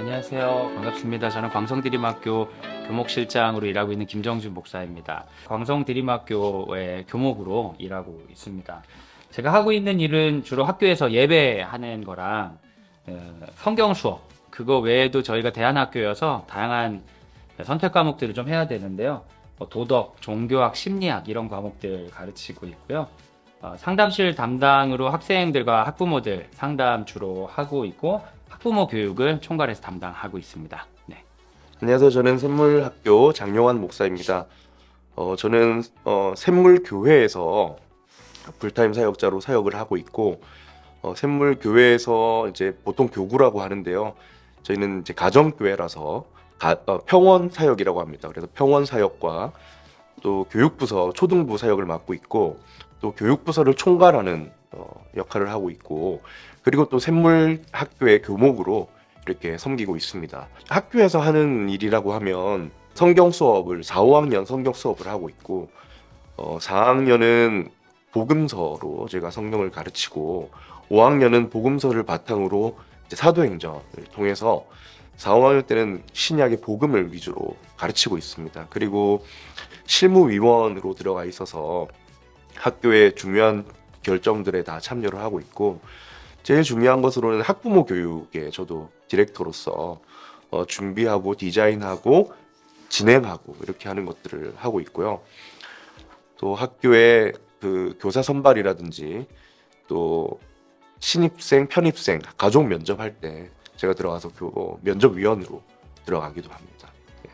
안녕하세요. 반갑습니다. 저는 광성드림학교 교목실장으로 일하고 있는 김정준 목사입니다. 광성드림학교의 교목으로 일하고 있습니다. 제가 하고 있는 일은 주로 학교에서 예배하는 거랑 성경 수업, 그거 외에도 저희가 대안학교여서 다양한 선택 과목들을 좀 해야 되는데요. 도덕, 종교학, 심리학 이런 과목들 가르치고 있고요. 상담실 담당으로 학생들과 학부모들 상담 주로 하고 있고 학부모 교육을 총괄해서 담당하고 있습니다. 네. 안녕하세요. 저는 샘물학교 장용환 목사입니다. 저는 샘물교회에서 풀타임 사역자로 사역을 하고 있고, 샘물교회에서 이제 보통 교구라고 하는데요. 저희는 이제 가정교회라서 평원 사역이라고 합니다. 그래서 평원 사역과 또 교육부서 초등부 사역을 맡고 있고, 또 교육부서를 총괄하는 역할을 하고 있고, 그리고 또 샘물학교의 교목으로 이렇게 섬기고 있습니다. 학교에서 하는 일이라고 하면 성경 수업을 4, 5학년 성경 수업을 하고 있고, 4학년은 복음서로 제가 성경을 가르치고, 5학년은 복음서를 바탕으로 이제 사도행전을 통해서 4, 5학년 때는 신약의 복음을 위주로 가르치고 있습니다. 그리고 실무위원으로 들어가 있어서 학교의 중요한 결정들에 다 참여를 하고 있고, 제일 중요한 것으로는 학부모 교육에 저도 디렉터로서 준비하고 디자인하고 진행하고 이렇게 하는 것들을 하고 있고요. 또 학교의 그 교사 선발이라든지 또 신입생, 편입생, 가족 면접할 때 제가 들어가서 면접위원으로 들어가기도 합니다. 예.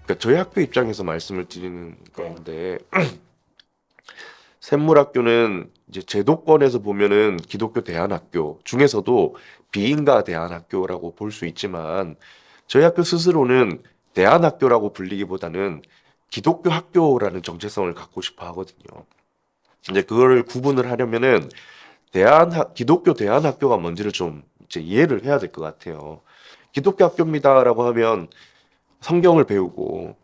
그러니까 저희 학교 입장에서 말씀을 드리는 건데, 샘물학교는 이제 제도권에서 보면은 기독교 대안학교 중에서도 비인가 대안학교라고 볼 수 있지만, 저희 학교 스스로는 대안학교라고 불리기보다는 기독교 학교라는 정체성을 갖고 싶어 하거든요. 이제 그거를 구분을 하려면은 기독교 대안학교가 뭔지를 좀 이제 이해를 해야 될 것 같아요. 기독교 학교입니다라고 하면 성경을 배우고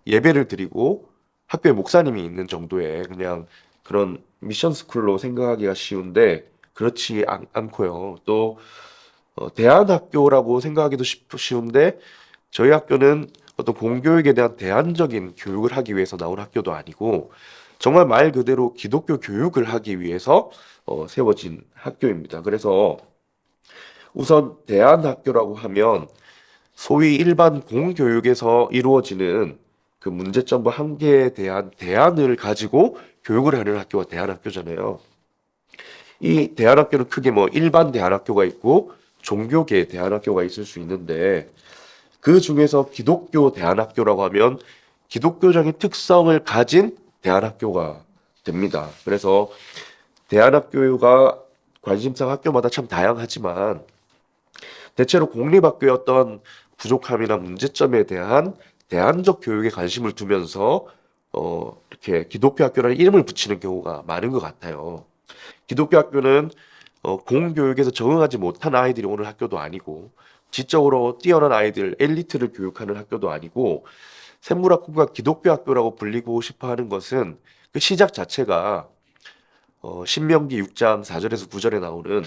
예배를 드리고 학교에 목사님이 있는 정도의 그냥 그런 미션 스쿨로 생각하기가 쉬운데, 그렇지 않고요. 또 대안학교라고 생각하기도 쉬운데, 저희 학교는 어떤 공교육에 대한 대안적인 교육을 하기 위해서 나온 학교도 아니고, 정말 말 그대로 기독교 교육을 하기 위해서 세워진 학교입니다. 그래서 우선 대안학교라고 하면 소위 일반 공교육에서 이루어지는 그 문제점과 한계에 대한 대안을 가지고 교육을 하는 학교가 대안학교잖아요. 이 대안학교는 크게 뭐 일반 대안학교가 있고 종교계 대안학교가 있을 수 있는데, 그 중에서 기독교 대안학교라고 하면 기독교적인 특성을 가진 대안학교가 됩니다. 그래서 대안학교가 관심사 학교마다 참 다양하지만, 대체로 공립학교였던 부족함이나 문제점에 대한 대안적 교육에 관심을 두면서 이렇게 기독교 학교라는 이름을 붙이는 경우가 많은 것 같아요. 기독교 학교는 공교육에서 적응하지 못한 아이들이 오는 학교도 아니고, 지적으로 뛰어난 아이들, 엘리트를 교육하는 학교도 아니고, 샘물학교가 기독교 학교라고 불리고 싶어 하는 것은 그 시작 자체가 신명기 6장 4절에서 9절에 나오는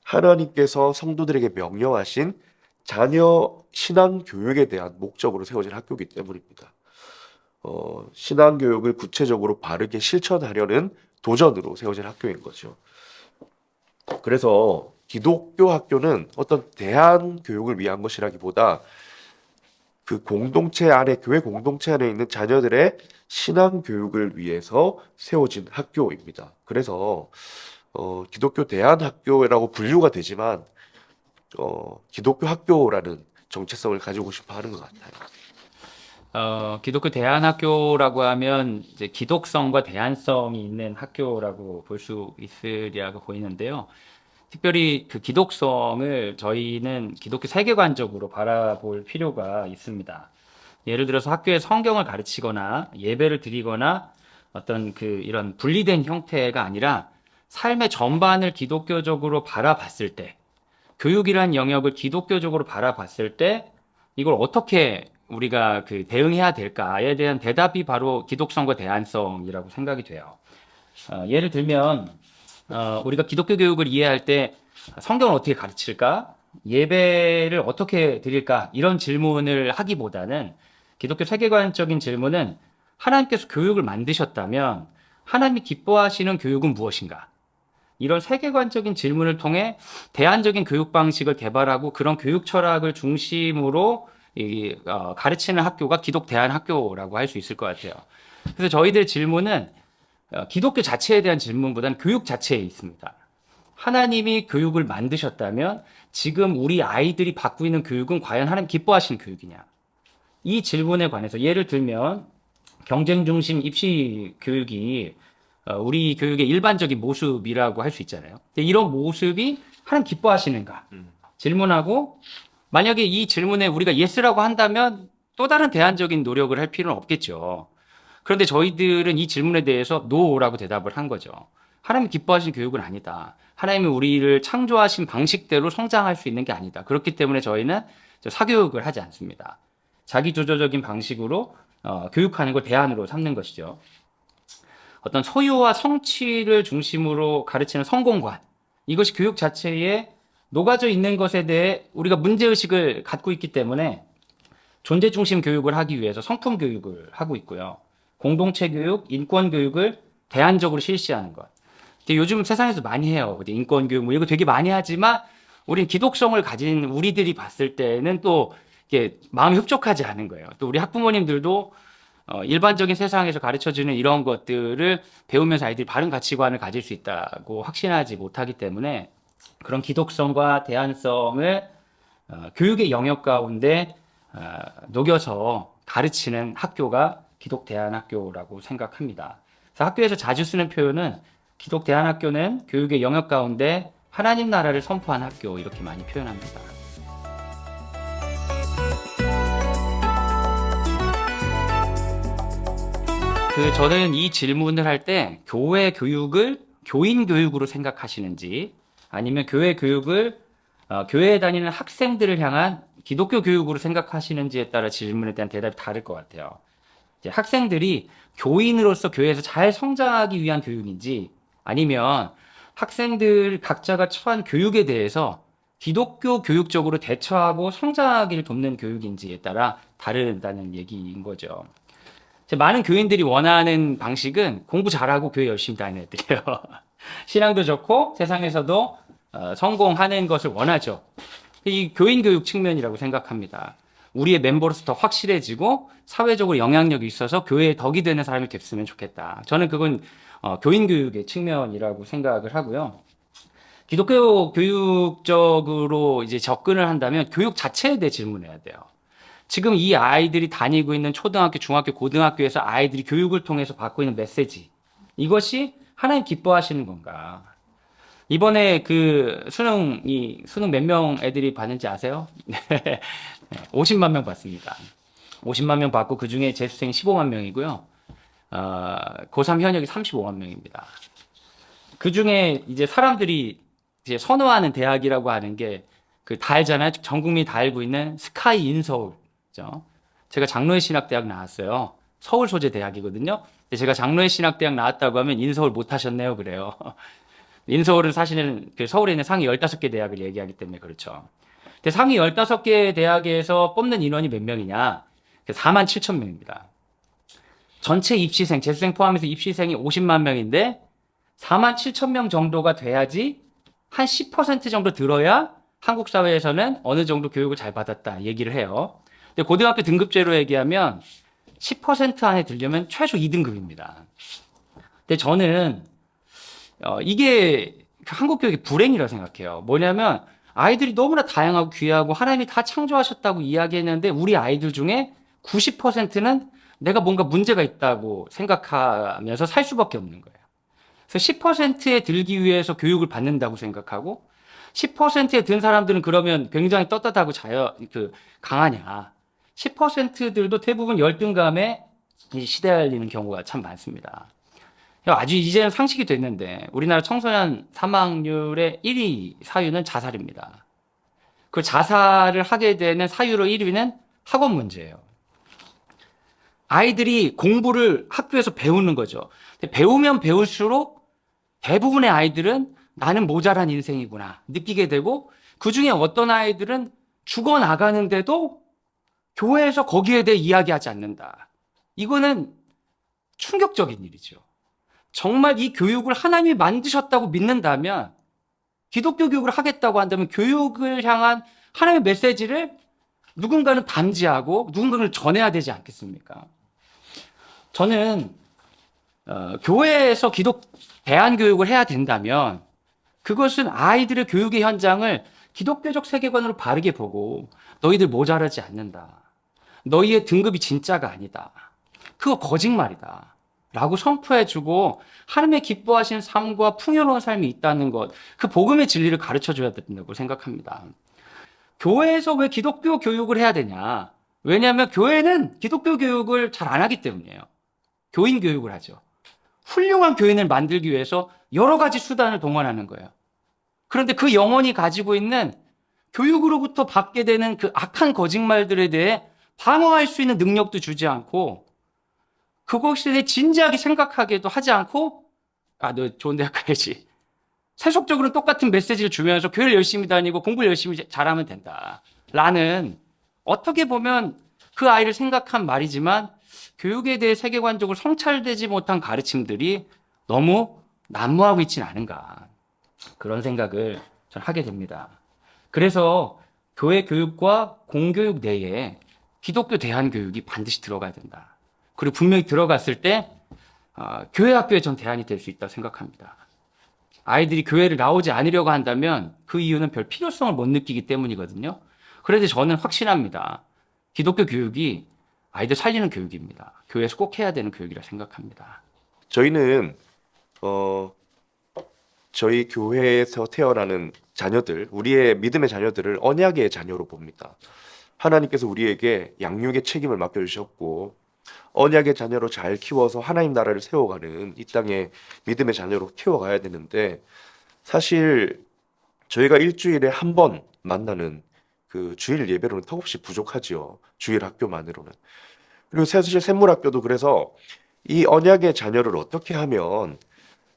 하나님께서 성도들에게 명령하신 자녀 신앙 교육에 대한 목적으로 세워진 학교이기 때문입니다. 신앙 교육을 구체적으로 바르게 실천하려는 도전으로 세워진 학교인 거죠. 그래서 기독교 학교는 어떤 대안 교육을 위한 것이라기보다 그 공동체 안에, 교회 공동체 안에 있는 자녀들의 신앙 교육을 위해서 세워진 학교입니다. 그래서 기독교 대안학교라고 분류가 되지만 기독교 학교라는 정체성을 가지고 싶어 하는 것 같아요. 기독교 대안학교라고 하면 이제 기독성과 대안성이 있는 학교라고 볼 수 있으리라고 보이는데요. 특별히 그 기독성을 저희는 기독교 세계관적으로 바라볼 필요가 있습니다. 예를 들어서 학교에 성경을 가르치거나 예배를 드리거나 어떤 그 이런 분리된 형태가 아니라 삶의 전반을 기독교적으로 바라봤을 때, 교육이란 영역을 기독교적으로 바라봤을 때 이걸 어떻게 우리가 그 대응해야 될까에 대한 대답이 바로 기독성과 대안성이라고 생각이 돼요. 예를 들면 우리가 기독교 교육을 이해할 때 성경을 어떻게 가르칠까? 예배를 어떻게 드릴까? 이런 질문을 하기보다는 기독교 세계관적인 질문은 하나님께서 교육을 만드셨다면 하나님이 기뻐하시는 교육은 무엇인가? 이런 세계관적인 질문을 통해 대안적인 교육 방식을 개발하고 그런 교육 철학을 중심으로 가르치는 학교가 기독 대안 학교라고 할 수 있을 것 같아요. 그래서 저희들 질문은 기독교 자체에 대한 질문보다는 교육 자체에 있습니다. 하나님이 교육을 만드셨다면 지금 우리 아이들이 받고 있는 교육은 과연 하나님 기뻐하시는 교육이냐? 이 질문에 관해서 예를 들면 경쟁 중심 입시 교육이 우리 교육의 일반적인 모습이라고 할 수 있잖아요. 이런 모습이 하나님 기뻐하시는가? 질문하고 만약에 이 질문에 우리가 예스라고 한다면 또 다른 대안적인 노력을 할 필요는 없겠죠. 그런데 저희들은 이 질문에 대해서 노라고 대답을 한 거죠. 하나님이 기뻐하시는 교육은 아니다. 하나님이 우리를 창조하신 방식대로 성장할 수 있는 게 아니다. 그렇기 때문에 저희는 사교육을 하지 않습니다. 자기주도적인 방식으로 교육하는 걸 대안으로 삼는 것이죠. 어떤 소유와 성취를 중심으로 가르치는 성공관, 이것이 교육 자체에 녹아져 있는 것에 대해 우리가 문제의식을 갖고 있기 때문에 존재 중심 교육을 하기 위해서 성품 교육을 하고 있고요. 공동체 교육, 인권 교육을 대안적으로 실시하는 것. 요즘 세상에서 많이 해요. 인권 교육, 이거 되게 많이 하지만 우린 기독성을 가진 우리들이 봤을 때는 또 이게 마음이 흡족하지 않은 거예요. 또 우리 학부모님들도 일반적인 세상에서 가르쳐주는 이런 것들을 배우면서 아이들이 바른 가치관을 가질 수 있다고 확신하지 못하기 때문에 그런 기독성과 대안성을 교육의 영역 가운데 녹여서 가르치는 학교가 기독 대안학교라고 생각합니다. 그래서 학교에서 자주 쓰는 표현은 기독 대안학교는 교육의 영역 가운데 하나님 나라를 선포한 학교 이렇게 많이 표현합니다. 저는 이 질문을 할 때 교회 교육을 교인 교육으로 생각하시는지 아니면 교회 교육을 교회에 다니는 학생들을 향한 기독교 교육으로 생각하시는지에 따라 질문에 대한 대답이 다를 것 같아요. 이제 학생들이 교인으로서 교회에서 잘 성장하기 위한 교육인지 아니면 학생들 각자가 처한 교육에 대해서 기독교 교육적으로 대처하고 성장하기를 돕는 교육인지에 따라 다르다는 얘기인 거죠. 많은 교인들이 원하는 방식은 공부 잘하고 교회 열심히 다니는 애들이에요. 신앙도 좋고 세상에서도 성공하는 것을 원하죠. 이 교인 교육 측면이라고 생각합니다. 우리의 멤버로서 더 확실해지고 사회적으로 영향력이 있어서 교회에 덕이 되는 사람이 됐으면 좋겠다. 저는 그건 교인 교육의 측면이라고 생각을 하고요. 기독교 교육적으로 이제 접근을 한다면 교육 자체에 대해 질문해야 돼요. 지금 이 아이들이 다니고 있는 초등학교, 중학교, 고등학교에서 아이들이 교육을 통해서 받고 있는 메시지, 이것이 하나님 기뻐하시는 건가? 이번에 수능 몇 명 애들이 받는지 아세요? 50만 명 받습니다. 50만 명 받고 그 중에 재수생이 15만 명이고요. 고3 현역이 35만 명입니다. 그 중에 이제 사람들이 이제 선호하는 대학이라고 하는 게 다 알잖아요. 전 국민이 다 알고 있는 스카이 인서울. 제가 장로의 신학대학 나왔어요. 서울 소재 대학이거든요. 근데 제가 장로의 신학대학 나왔다고 하면 인서울 못 하셨네요. 그래요. 인서울은 사실은 서울에 있는 상위 15개 대학을 얘기하기 때문에 그렇죠. 근데 상위 15개 대학에서 뽑는 인원이 몇 명이냐? 4만 7천 명입니다. 전체 입시생, 재수생 포함해서 입시생이 50만 명인데 4만 7천 명 정도가 돼야지 한 10% 정도 들어야 한국 사회에서는 어느 정도 교육을 잘 받았다 얘기를 해요. 근데 고등학교 등급제로 얘기하면 10% 안에 들려면 최소 2등급입니다. 근데 저는 이게 한국 교육의 불행이라고 생각해요. 뭐냐면 아이들이 너무나 다양하고 귀하고 하나님이 다 창조하셨다고 이야기했는데 우리 아이들 중에 90%는 내가 뭔가 문제가 있다고 생각하면서 살 수밖에 없는 거예요. 그래서 10%에 들기 위해서 교육을 받는다고 생각하고 10%에 든 사람들은 그러면 굉장히 떳떳하고 강하냐. 10%들도 대부분 열등감에 시달리는 경우가 참 많습니다. 아주 이제는 상식이 됐는데 우리나라 청소년 사망률의 1위 사유는 자살입니다. 그 자살을 하게 되는 사유로 1위는 학원 문제예요. 아이들이 공부를 학교에서 배우는 거죠. 배우면 배울수록 대부분의 아이들은 나는 모자란 인생이구나 느끼게 되고, 그중에 어떤 아이들은 죽어나가는데도 교회에서 거기에 대해 이야기하지 않는다. 이거는 충격적인 일이죠. 정말 이 교육을 하나님이 만드셨다고 믿는다면, 기독교 교육을 하겠다고 한다면 교육을 향한 하나님의 메시지를 누군가는 감지하고 누군가는 전해야 되지 않겠습니까? 저는 교회에서 대안교육을 해야 된다면 그것은 아이들의 교육의 현장을 기독교적 세계관으로 바르게 보고, 너희들 모자라지 않는다, 너희의 등급이 진짜가 아니다, 그거 거짓말이다 라고 선포해주고 하나님의 기뻐하시는 삶과 풍요로운 삶이 있다는 것, 그 복음의 진리를 가르쳐줘야 된다고 생각합니다. 교회에서 왜 기독교 교육을 해야 되냐? 왜냐하면 교회는 기독교 교육을 잘 안 하기 때문이에요. 교인 교육을 하죠. 훌륭한 교인을 만들기 위해서 여러 가지 수단을 동원하는 거예요. 그런데 그 영혼이 가지고 있는 교육으로부터 받게 되는 그 악한 거짓말들에 대해 방어할 수 있는 능력도 주지 않고, 그것에 대해 진지하게 생각하게도 하지 않고, 너 좋은 대학 가야지, 세속적으로는 똑같은 메시지를 주면서 교회를 열심히 다니고 공부를 열심히 잘하면 된다 라는, 어떻게 보면 그 아이를 생각한 말이지만 교육에 대해 세계관적으로 성찰되지 못한 가르침들이 너무 난무하고 있지는 않은가, 그런 생각을 전 하게 됩니다. 그래서 교회 교육과 공교육 내에 기독교 대안교육이 반드시 들어가야 된다. 그리고 분명히 들어갔을 때 교회 학교에 전 대안이 될 수 있다고 생각합니다. 아이들이 교회를 나오지 않으려고 한다면 그 이유는 별 필요성을 못 느끼기 때문이거든요. 그래서 저는 확신합니다. 기독교 교육이 아이들 살리는 교육입니다. 교회에서 꼭 해야 되는 교육이라 생각합니다. 저희는 저희 교회에서 태어나는 자녀들, 우리의 믿음의 자녀들을 언약의 자녀로 봅니다. 하나님께서 우리에게 양육의 책임을 맡겨주셨고, 언약의 자녀로 잘 키워서 하나님 나라를 세워가는 이 땅의 믿음의 자녀로 키워가야 되는데, 사실 저희가 일주일에 한 번 만나는 그 주일 예배로는 턱없이 부족하지요. 주일 학교만으로는. 그리고 사실 샘물학교도 그래서 이 언약의 자녀를 어떻게 하면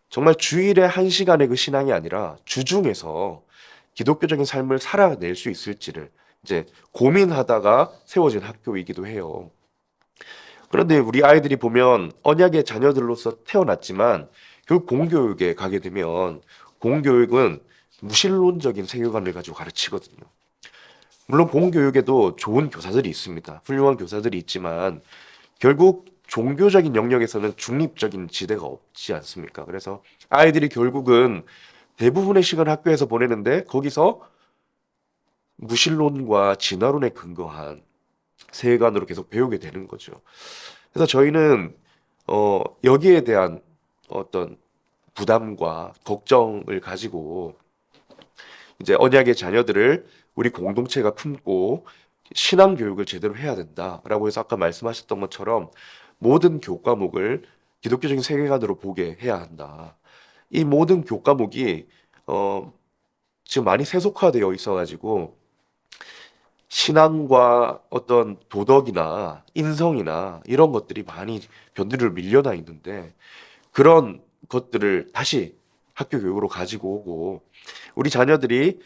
정말 주일에 한 시간의 그 신앙이 아니라 주중에서 기독교적인 삶을 살아낼 수 있을지를 이제 고민하다가 세워진 학교이기도 해요. 그런데 우리 아이들이 보면 언약의 자녀들로서 태어났지만 결국 공교육에 가게 되면 공교육은 무신론적인 세계관을 가지고 가르치거든요. 물론 공교육에도 좋은 교사들이 있습니다. 훌륭한 교사들이 있지만 결국 종교적인 영역에서는 중립적인 지대가 없지 않습니까? 그래서 아이들이 결국은 대부분의 시간 학교에서 보내는데 거기서 무신론과 진화론에 근거한 세계관으로 계속 배우게 되는 거죠. 그래서 저희는 여기에 대한 어떤 부담과 걱정을 가지고 이제 언약의 자녀들을 우리 공동체가 품고 신앙 교육을 제대로 해야 된다라고 해서 아까 말씀하셨던 것처럼 모든 교과목을 기독교적인 세계관으로 보게 해야 한다. 이 모든 교과목이 지금 많이 세속화되어 있어가지고 신앙과 어떤 도덕이나 인성이나 이런 것들이 많이 변두리로 밀려나 있는데, 그런 것들을 다시 학교 교육으로 가지고 오고 우리 자녀들이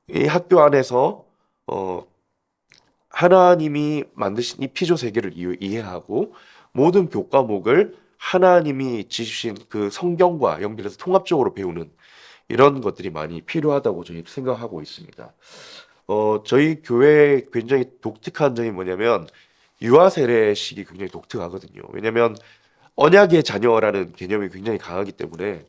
이 학교 안에서 하나님이 만드신 이 피조 세계를 이해하고 모든 교과목을 하나님이 지으신 그 성경과 연결해서 통합적으로 배우는 이런 것들이 많이 필요하다고 저희 생각하고 있습니다. 저희 교회의 굉장히 독특한 점이 뭐냐면 유아 세례식이 굉장히 독특하거든요. 왜냐면 언약의 자녀라는 개념이 굉장히 강하기 때문에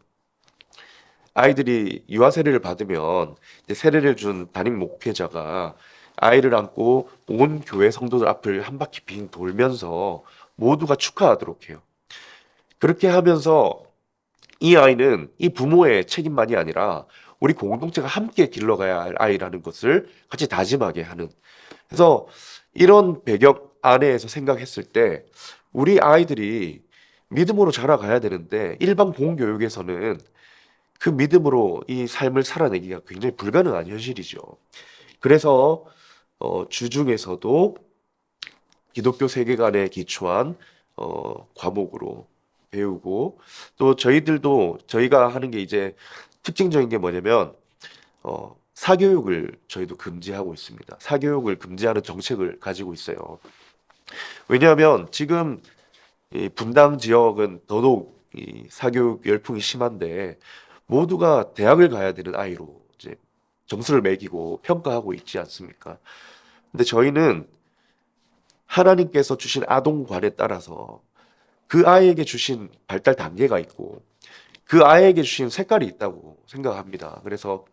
아이들이 유아 세례를 받으면 이제 세례를 준 담임 목회자가 아이를 안고 온 교회 성도들 앞을 한 바퀴 빙 돌면서 모두가 축하하도록 해요. 그렇게 하면서 이 아이는 이 부모의 책임만이 아니라 우리 공동체가 함께 길러가야 할 아이라는 것을 같이 다짐하게 하는. 그래서 이런 배경 안에서 생각했을 때 우리 아이들이 믿음으로 자라가야 되는데 일반 공교육에서는 그 믿음으로 이 삶을 살아내기가 굉장히 불가능한 현실이죠. 그래서 주중에서도 기독교 세계관에 기초한 과목으로 배우고 또 저희가 하는 게 이제 특징적인 게 뭐냐면 사교육을 저희도 금지하고 있습니다. 사교육을 금지하는 정책을 가지고 있어요. 왜냐하면 지금 이 분당 지역은 더더욱 이 사교육 열풍이 심한데 모두가 대학을 가야 되는 아이로 이제 점수를 매기고 평가하고 있지 않습니까? 근데 저희는 하나님께서 주신 아동관에 따라서 그 아이에게 주신 발달 단계가 있고 그 아이에게 주신 색깔이 있다고 생각합니다. 그래서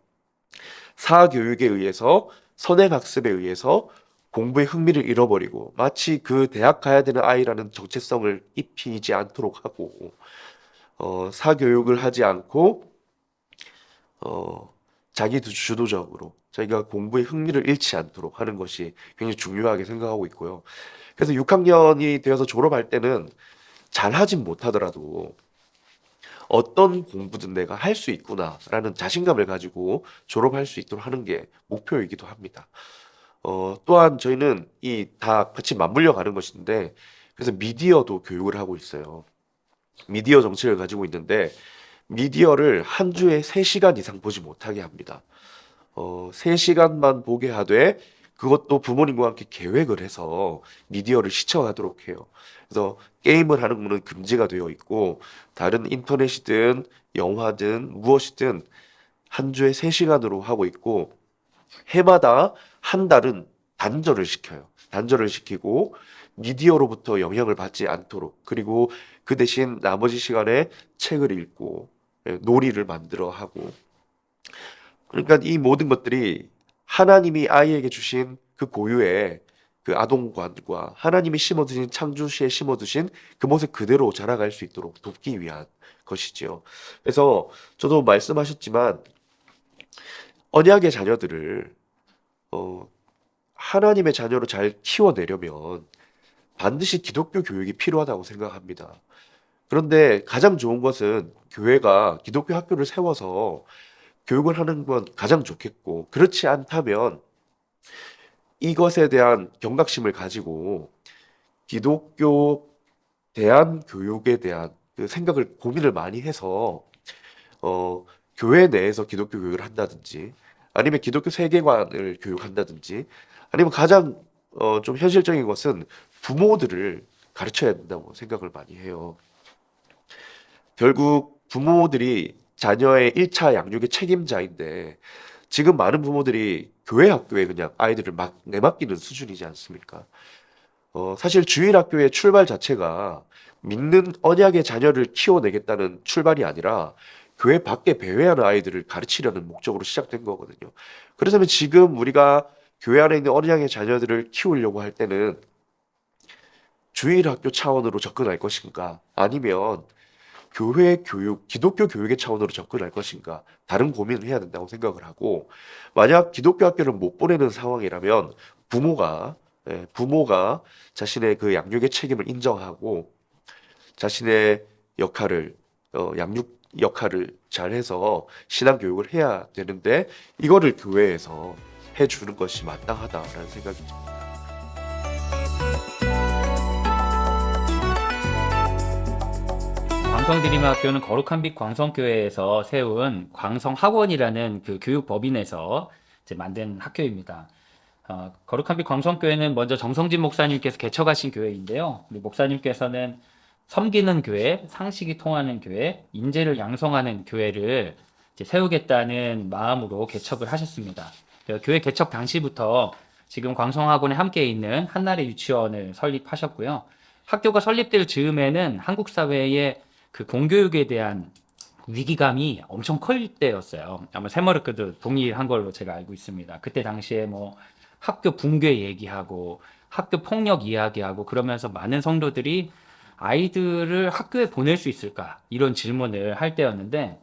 사교육에 의해서 선행학습에 의해서 공부의 흥미를 잃어버리고 마치 그 대학 가야 되는 아이라는 정체성을 입히지 않도록 하고 사교육을 하지 않고 자기 주도적으로 자기가 공부에 흥미를 잃지 않도록 하는 것이 굉장히 중요하게 생각하고 있고요. 그래서 6학년이 되어서 졸업할 때는 잘하진 못하더라도 어떤 공부든 내가 할 수 있구나라는 자신감을 가지고 졸업할 수 있도록 하는 게 목표이기도 합니다. 또한 저희는 이 다 같이 맞물려 가는 것인데 그래서 미디어도 교육을 하고 있어요. 미디어 정책을 가지고 있는데 미디어를 한 주에 3시간 이상 보지 못하게 합니다. 3시간만 보게 하되 그것도 부모님과 함께 계획을 해서 미디어를 시청하도록 해요. 그래서 게임을 하는 거는 금지가 되어 있고 다른 인터넷이든 영화든 무엇이든 한 주에 3시간으로 하고 있고 해마다 한 달은 단절을 시켜요. 단절을 시키고 미디어로부터 영향을 받지 않도록 그리고 그 대신 나머지 시간에 책을 읽고 놀이를 만들어 하고 그러니까 이 모든 것들이 하나님이 아이에게 주신 그 고유의 그 아동관과 하나님이 심어두신 창조시에 심어두신 그 모습 그대로 자라갈 수 있도록 돕기 위한 것이지요. 그래서 저도 말씀하셨지만 언약의 자녀들을 하나님의 자녀로 잘 키워내려면 반드시 기독교 교육이 필요하다고 생각합니다. 그런데 가장 좋은 것은 교회가 기독교 학교를 세워서 교육을 하는 건 가장 좋겠고, 그렇지 않다면 이것에 대한 경각심을 가지고 기독교 대한 교육에 대한 그 생각을 고민을 많이 해서 교회 내에서 기독교 교육을 한다든지 아니면 기독교 세계관을 교육한다든지 아니면 가장 좀 현실적인 것은 부모들을 가르쳐야 된다고 생각을 많이 해요. 결국 부모들이 자녀의 1차 양육의 책임자인데 지금 많은 부모들이 교회 학교에 그냥 아이들을 막 내맡기는 수준이지 않습니까? 사실 주일학교의 출발 자체가 믿는 언약의 자녀를 키워내겠다는 출발이 아니라 교회 밖에 배회하는 아이들을 가르치려는 목적으로 시작된 거거든요. 그렇다면 지금 우리가 교회 안에 있는 언약의 자녀들을 키우려고 할 때는 주일학교 차원으로 접근할 것인가? 아니면 교회 교육, 기독교 교육의 차원으로 접근할 것인가? 다른 고민을 해야 된다고 생각을 하고, 만약 기독교 학교를 못 보내는 상황이라면 부모가 자신의 그 양육의 책임을 인정하고 자신의 역할을 양육 역할을 잘해서 신앙 교육을 해야 되는데 이거를 교회에서 해주는 것이 마땅하다라는 생각이 듭니다. 광성드림학교는 거룩한 빛 광성교회에서 세운 광성학원이라는 그 교육법인에서 이제 만든 학교입니다. 거룩한 빛 광성교회는 먼저 정성진 목사님께서 개척하신 교회인데요. 우리 목사님께서는 섬기는 교회, 상식이 통하는 교회, 인재를 양성하는 교회를 이제 세우겠다는 마음으로 개척을 하셨습니다. 교회 개척 당시부터 지금 광성학원에 함께 있는 한나라 유치원을 설립하셨고요. 학교가 설립될 즈음에는 한국 사회의 그 공교육에 대한 위기감이 엄청 클 때였어요. 아마 새머리크도 동일한 걸로 제가 알고 있습니다. 그때 당시에 뭐 학교 붕괴 얘기하고 학교 폭력 이야기하고 그러면서 많은 성도들이 아이들을 학교에 보낼 수 있을까? 이런 질문을 할 때였는데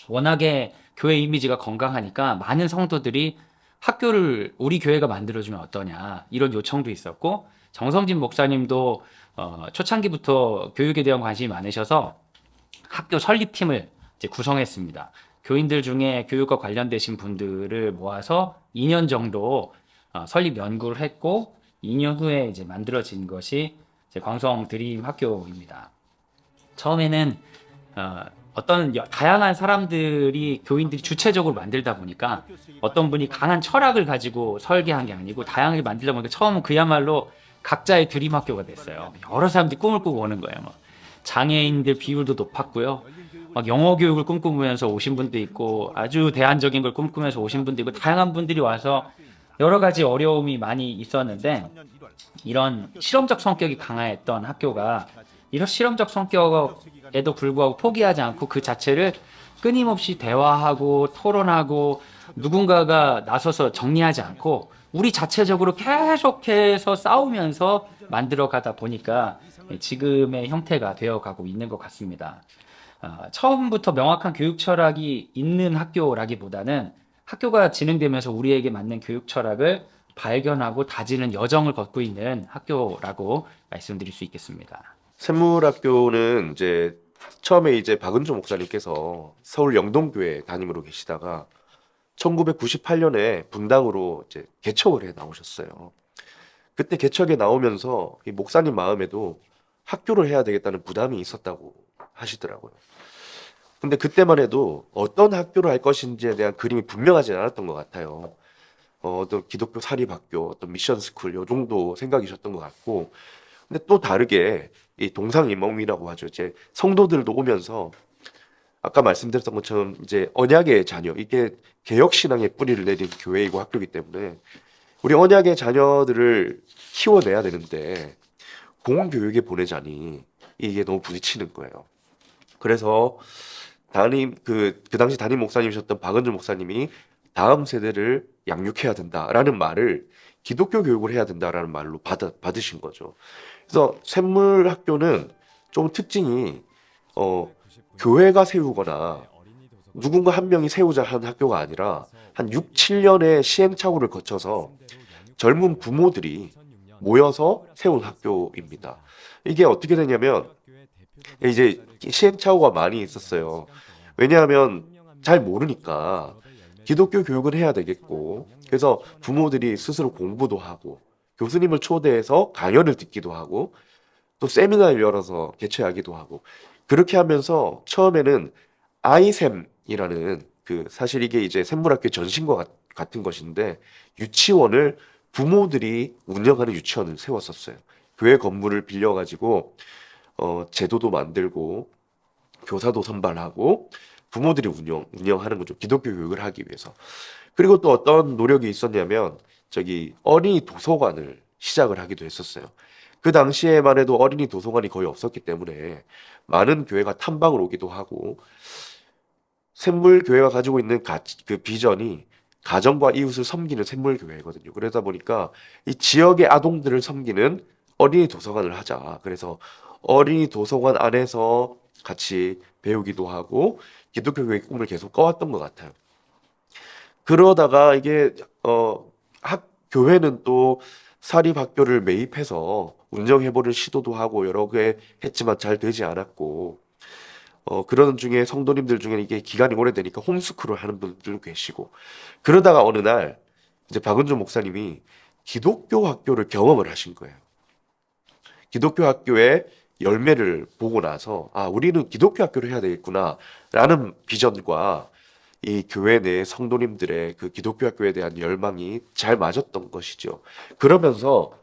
워낙에 교회 이미지가 건강하니까 많은 성도들이 학교를 우리 교회가 만들어주면 어떠냐 이런 요청도 있었고 정성진 목사님도 초창기부터 교육에 대한 관심이 많으셔서 학교 설립팀을 이제 구성했습니다. 교인들 중에 교육과 관련되신 분들을 모아서 2년 정도 설립 연구를 했고 2년 후에 이제 만들어진 것이 이제 광성 드림 학교입니다. 처음에는 어떤 다양한 사람들이 교인들이 주체적으로 만들다 보니까 어떤 분이 강한 철학을 가지고 설계한 게 아니고 다양하게 만들다 보니까 처음은 그야말로 각자의 드림학교가 됐어요. 여러 사람들이 꿈을 꾸고 오는 거예요. 막 장애인들 비율도 높았고요. 막 영어 교육을 꿈꾸면서 오신 분도 있고 아주 대안적인 걸 꿈꾸면서 오신 분도 있고 다양한 분들이 와서 여러 가지 어려움이 많이 있었는데 이런 실험적 성격이 강했던 학교가 이런 실험적 성격에도 불구하고 포기하지 않고 그 자체를 끊임없이 대화하고 토론하고 누군가가 나서서 정리하지 않고 우리 자체적으로 계속해서 싸우면서 만들어 가다 보니까 지금의 형태가 되어 가고 있는 것 같습니다. 처음부터 명확한 교육 철학이 있는 학교라기보다는 학교가 진행되면서 우리에게 맞는 교육 철학을 발견하고 다지는 여정을 걷고 있는 학교라고 말씀드릴 수 있겠습니다. 샘물학교는 이제 처음에 이제 박은주 목사님께서 서울 영동교회 담임으로 계시다가 1998년에 분당으로 이제 개척을 해 나오셨어요. 그때 개척에 나오면서 이 목사님 마음에도 학교를 해야 되겠다는 부담이 있었다고 하시더라고요. 근데 그때만 해도 어떤 학교를 할 것인지에 대한 그림이 분명하지 않았던 것 같아요. 어떤 기독교 사립학교, 어떤 미션스쿨 요 정도 생각이셨던 것 같고, 근데 또 다르게 이 동상이몽이라고 하죠. 이제 성도들도 오면서 아까 말씀드렸던 것처럼 이제 언약의 자녀, 이게 개혁 신앙의 뿌리를 내린 교회이고 학교이기 때문에 우리 언약의 자녀들을 키워내야 되는데 공교육에 보내자니 이게 너무 부딪히는 거예요. 그래서 그 당시 담임 목사님이셨던 박은주 목사님이 다음 세대를 양육해야 된다라는 말을 기독교 교육을 해야 된다라는 말로 받으신 거죠. 그래서 샘물학교는 좀 특징이 교회가 세우거나 누군가 한 명이 세우자 한 학교가 아니라 한 6, 7년의 시행착오를 거쳐서 젊은 부모들이 모여서 세운 학교입니다. 이게 어떻게 되냐면 이제 시행착오가 많이 있었어요. 왜냐하면 잘 모르니까 기독교 교육은 해야 되겠고, 그래서 부모들이 스스로 공부도 하고, 교수님을 초대해서 강연을 듣기도 하고, 또 세미나를 열어서 개최하기도 하고, 그렇게 하면서 처음에는 아이샘이라는 사실 이게 이제 샘물학교 전신과 같은 것인데, 유치원을 부모들이 운영하는 유치원을 세웠었어요. 교회 건물을 빌려가지고, 제도도 만들고, 교사도 선발하고, 부모들이 운영하는 거죠. 기독교 교육을 하기 위해서. 그리고 또 어떤 노력이 있었냐면, 어린이 도서관을 시작을 하기도 했었어요. 그 당시에만 해도 어린이 도서관이 거의 없었기 때문에 많은 교회가 탐방을 오기도 하고, 샘물교회가 가지고 있는 그 비전이 가정과 이웃을 섬기는 샘물교회거든요. 그러다 보니까 이 지역의 아동들을 섬기는 어린이 도서관을 하자. 그래서 어린이 도서관 안에서 같이 배우기도 하고 기독교 교육의 꿈을 계속 꿔왔던 것 같아요. 그러다가 이게 교회는 또 사립학교를 매입해서 운영해보는 시도도 하고 여러 개 했지만 잘 되지 않았고, 그러는 중에 성도님들 중에 이게 기간이 오래되니까 홈스쿨을 하는 분들도 계시고, 그러다가 어느 날 이제 박은주 목사님이 기독교 학교를 경험을 하신 거예요. 기독교 학교의 열매를 보고 나서 우리는 기독교 학교를 해야 되겠구나 라는 비전과 이 교회 내 성도님들의 그 기독교 학교에 대한 열망이 잘 맞았던 것이죠. 그러면서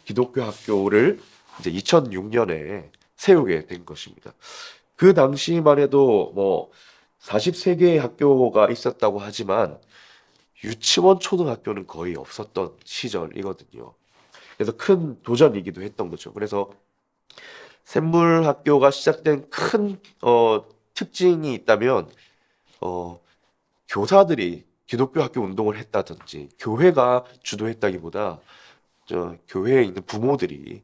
기독교 학교를 이제 2006년에 세우게 된 것입니다. 그 당시만 해도 뭐 43개의 학교가 있었다고 하지만 유치원 초등학교는 거의 없었던 시절이거든요. 그래서 큰 도전이기도 했던 거죠. 그래서 샘물학교가 시작된 큰 특징이 있다면 교사들이 기독교 학교 운동을 했다든지 교회가 주도했다기보다 교회에 있는 부모들이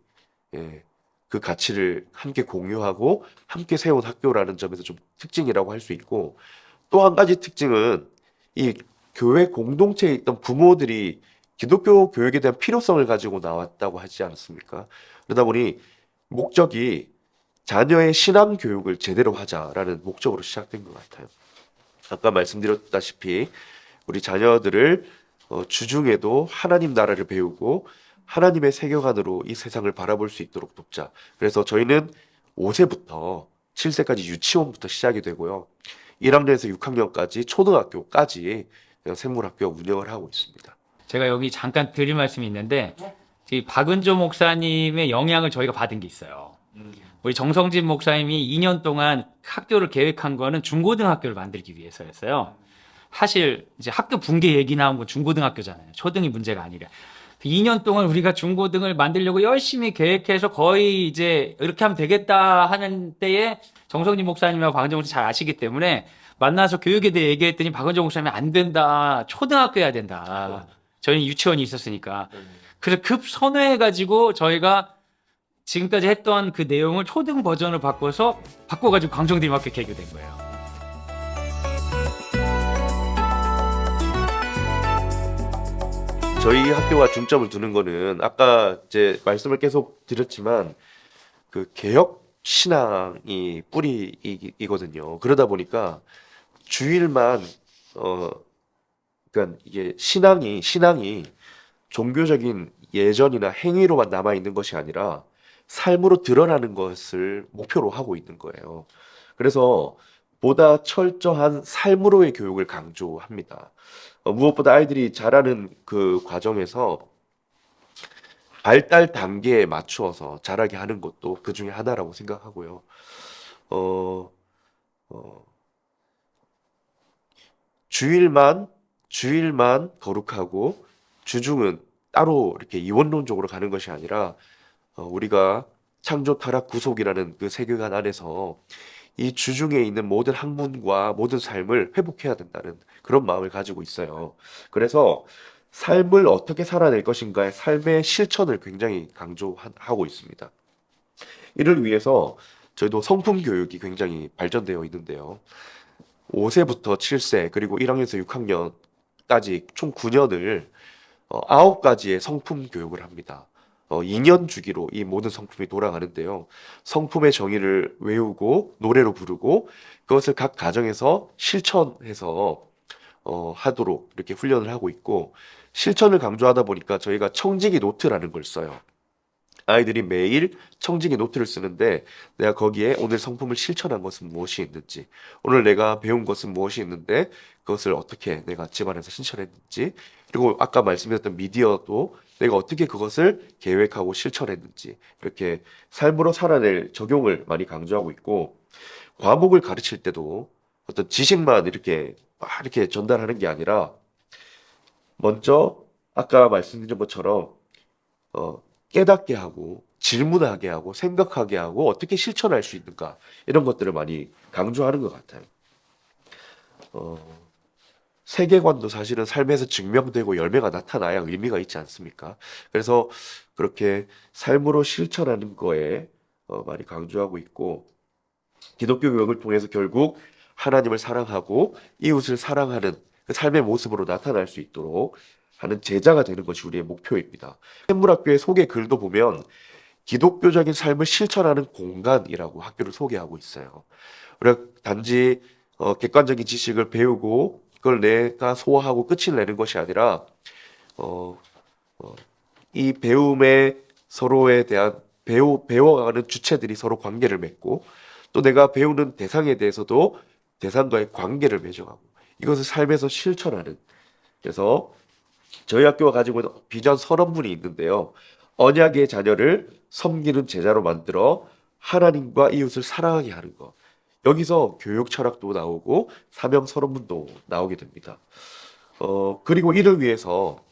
그 가치를 함께 공유하고 함께 세운 학교라는 점에서 좀 특징이라고 할 수 있고, 또 한 가지 특징은 이 교회 공동체에 있던 부모들이 기독교 교육에 대한 필요성을 가지고 나왔다고 하지 않았습니까? 그러다 보니 목적이 자녀의 신앙 교육을 제대로 하자라는 목적으로 시작된 것 같아요. 아까 말씀드렸다시피 우리 자녀들을 주중에도 하나님 나라를 배우고 하나님의 세계관으로 이 세상을 바라볼 수 있도록 돕자. 그래서 저희는 5세부터 7세까지 유치원부터 시작이 되고요. 1학년에서 6학년까지 초등학교까지 생물학교 운영을 하고 있습니다. 제가 여기 잠깐 드릴 말씀이 있는데 이 박은조 목사님의 영향을 저희가 받은 게 있어요. 우리 정성진 목사님이 2년 동안 학교를 계획한 거는 중고등학교를 만들기 위해서였어요. 사실 이제 학교 붕괴 얘기 나온 건 중고등학교잖아요. 초등이 문제가 아니라. 2년 동안 우리가 중고등을 만들려고 열심히 계획해서 거의 이제 이렇게 하면 되겠다 하는 때에 정성진 목사님하고 박은정 목사님 잘 아시기 때문에 만나서 교육에 대해 얘기했더니 박은정 목사님이 안 된다. 초등학교 해야 된다. 저희는 유치원이 있었으니까. 그래서 급 선회해가지고 저희가 지금까지 했던 그 내용을 초등 버전을 바꿔가지고 광성대리학교 개교된 거예요. 저희 학교가 중점을 두는 거는 아까 이제 말씀을 계속 드렸지만 그 개혁 신앙이 뿌리이거든요. 그러다 보니까 주일만 그러니까 이게 신앙이 종교적인 예전이나 행위로만 남아 있는 것이 아니라 삶으로 드러나는 것을 목표로 하고 있는 거예요. 그래서 보다 철저한 삶으로의 교육을 강조합니다. 무엇보다 아이들이 자라는 그 과정에서 발달 단계에 맞추어서 자라게 하는 것도 그 중에 하나라고 생각하고요. 어, 어, 주일만 거룩하고 주중은 따로 이렇게 이원론적으로 가는 것이 아니라 우리가 창조 타락 구속이라는 그 세계관 안에서 이 주중에 있는 모든 학문과 모든 삶을 회복해야 된다는 그런 마음을 가지고 있어요. 그래서 삶을 어떻게 살아낼 것인가의 삶의 실천을 굉장히 강조하고 있습니다. 이를 위해서 저희도 성품 교육이 굉장히 발전되어 있는데요. 5세부터 7세 그리고 1학년에서 6학년까지 총 9년을 9가지의 성품 교육을 합니다. 2년 주기로 이 모든 성품이 돌아가는데요. 성품의 정의를 외우고 노래로 부르고 그것을 각 가정에서 실천해서 하도록 이렇게 훈련을 하고 있고 실천을 강조하다 보니까 저희가 청지기 노트라는 걸 써요. 아이들이 매일 청지기 노트를 쓰는데 내가 거기에 오늘 성품을 실천한 것은 무엇이 있는지, 오늘 내가 배운 것은 무엇이 있는데 그것을 어떻게 내가 집안에서 실천했는지, 그리고 아까 말씀드렸던 미디어도 내가 어떻게 그것을 계획하고 실천했는지 이렇게 삶으로 살아낼 적용을 많이 강조하고 있고 과목을 가르칠 때도 어떤 지식만 이렇게 막 이렇게 전달하는 게 아니라 먼저 아까 말씀드린 것처럼 깨닫게 하고 질문하게 하고 생각하게 하고 어떻게 실천할 수 있는가 이런 것들을 많이 강조하는 것 같아요. 세계관도 사실은 삶에서 증명되고 열매가 나타나야 의미가 있지 않습니까? 그래서 그렇게 삶으로 실천하는 거에 많이 강조하고 있고 기독교 교육을 통해서 결국 하나님을 사랑하고 이웃을 사랑하는 그 삶의 모습으로 나타날 수 있도록 하는 제자가 되는 것이 우리의 목표입니다. 생물학교의 소개 글도 보면 기독교적인 삶을 실천하는 공간이라고 학교를 소개하고 있어요. 우리가 단지 객관적인 지식을 배우고 그걸 내가 소화하고 끝을 내는 것이 아니라 이 배움에 서로에 대한 배워가는 주체들이 서로 관계를 맺고 또 내가 배우는 대상에 대해서도 대상과의 관계를 맺어가고 이것을 삶에서 실천하는 그래서 저희 학교가 가지고 있는 비전 선언문이 있는데요. 언약의 자녀를 섬기는 제자로 만들어 하나님과 이웃을 사랑하게 하는 것. 여기서 교육 철학도 나오고 사명 선언문도 나오게 됩니다. 그리고 이를 위해서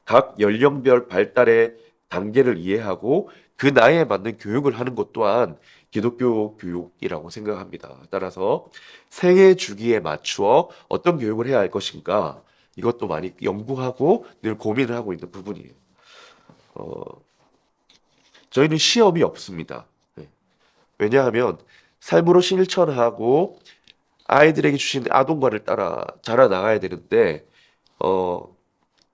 각 연령별 발달의 단계를 이해하고 그 나이에 맞는 교육을 하는 것 또한 기독교 교육이라고 생각합니다. 따라서 생애 주기에 맞추어 어떤 교육을 해야 할 것인가 이것도 많이 연구하고 늘 고민을 하고 있는 부분이에요. 저희는 시험이 없습니다. 네. 왜냐하면 삶으로 실천하고 아이들에게 주신 아동과를 따라 자라나가야 되는데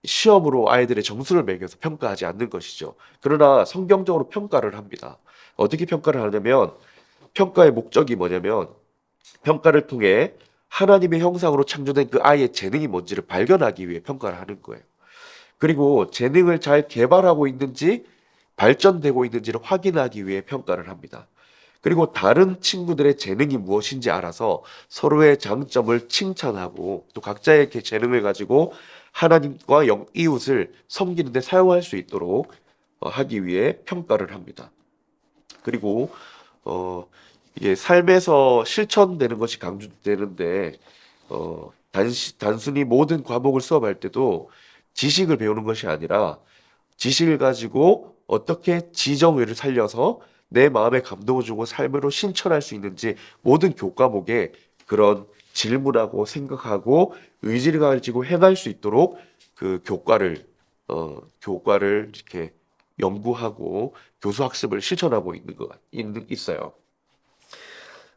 시험으로 아이들의 점수를 매겨서 평가하지 않는 것이죠. 그러나 성경적으로 평가를 합니다. 어떻게 평가를 하냐면 평가의 목적이 뭐냐면 평가를 통해 하나님의 형상으로 창조된 그 아이의 재능이 뭔지를 발견하기 위해 평가를 하는 거예요. 그리고 재능을 잘 개발하고 있는지 발전되고 있는지를 확인하기 위해 평가를 합니다. 그리고 다른 친구들의 재능이 무엇인지 알아서 서로의 장점을 칭찬하고 또 각자의 재능을 가지고 하나님과 이웃을 섬기는 데 사용할 수 있도록 하기 위해 평가를 합니다. 그리고 이게 삶에서 실천되는 것이 강조되는데 단순히 모든 과목을 수업할 때도 지식을 배우는 것이 아니라 지식을 가지고 어떻게 지정의를 살려서 내 마음에 감동을 주고 삶으로 실천할 수 있는지 모든 교과목에 그런 질문하고 생각하고 의지를 가지고 해갈 수 있도록 그 교과를 이렇게 연구하고 교수 학습을 실천하고 있어요.